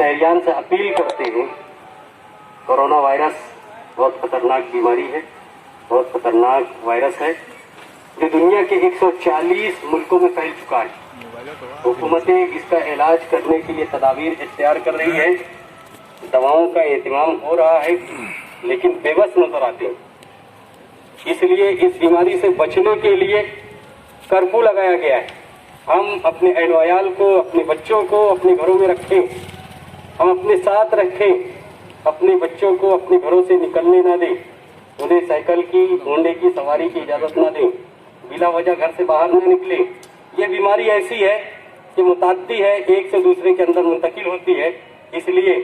शहरियान से अपील करते हैं, कोरोना वायरस बहुत खतरनाक बीमारी है, बहुत खतरनाक वायरस है जो दुनिया के 140 मुल्कों में फैल चुका है। हुकूमतें इसका इलाज करने के लिए तदाबीर इख्तियार कर रही है, दवाओं का एहतमाम हो रहा है, लेकिन बेबस नजर आते हैं। इसलिए इस बीमारी से बचने के लिए कर्फ्यू लगाया गया है। हम अपने अहल को, अपने बच्चों को अपने घरों में रखें, हम अपने साथ रखें, अपने बच्चों को अपने घरों से निकलने ना दें, उन्हें साइकिल की, घोड़े की सवारी की इजाज़त ना दें, बिला वजह घर से बाहर न निकले। ये बीमारी ऐसी है कि मुताद्दी है, एक से दूसरे के अंदर मुंतकिल होती है। इसलिए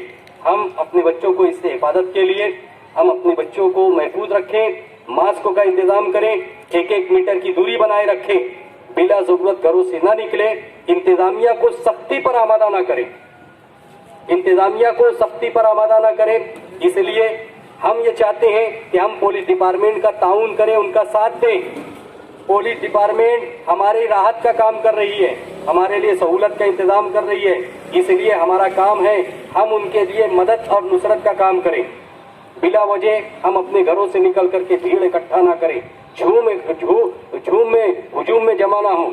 हम अपने बच्चों को इससे हिफाजत के लिए हम अपने बच्चों को महफूज रखें, मास्क का इंतजाम करें, 1-1 मीटर की दूरी बनाए रखें, बिला जरूरत घरों से ना निकले, इंतजामिया को सख्ती पर आमादा ना करें, इंतजामिया को सख्ती पर आमादा ना करें। इसलिए हम ये चाहते हैं कि हम पुलिस डिपार्टमेंट का ताउन करें, उनका साथ दें। पुलिस डिपार्टमेंट हमारी राहत का काम कर रही है, हमारे लिए सहूलत का इंतजाम कर रही है। इसलिए हमारा काम है हम उनके लिए मदद और नुसरत का काम करें। बिला वजह हम अपने घरों से निकल करके भीड़ इकट्ठा ना करें, हुजूम में जमा ना हो।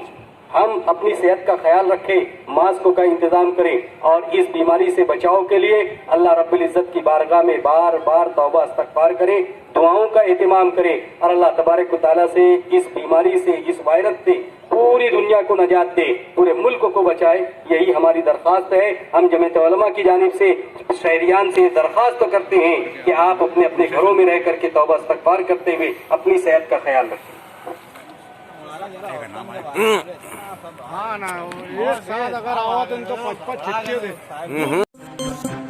हम अपनी सेहत का ख्याल रखें, मास्क का इंतजाम करें और इस बीमारी से बचाव के लिए अल्लाह रब्बुल इज्जत की बारगाह में बार बार तौबा इस्तगफार करें, दुआओं का एहतमाम करें और अल्लाह तबारक व तआला से इस बीमारी से, इस वायरस से पूरी दुनिया को नजात दे, पूरे मुल्क को बचाए। यही हमारी दरख्वास्त है। हम जमीयत उलमा की जानिब से शहरियान से दरख्वास्त तो करते हैं कि आप अपने अपने घरों में रह करके तौबा इस्तगफार करते हुए अपनी सेहत का ख्याल रखें। हाँ ना, एक साथ अगर आओ तो इनको 5-5 छुट्टियां दे।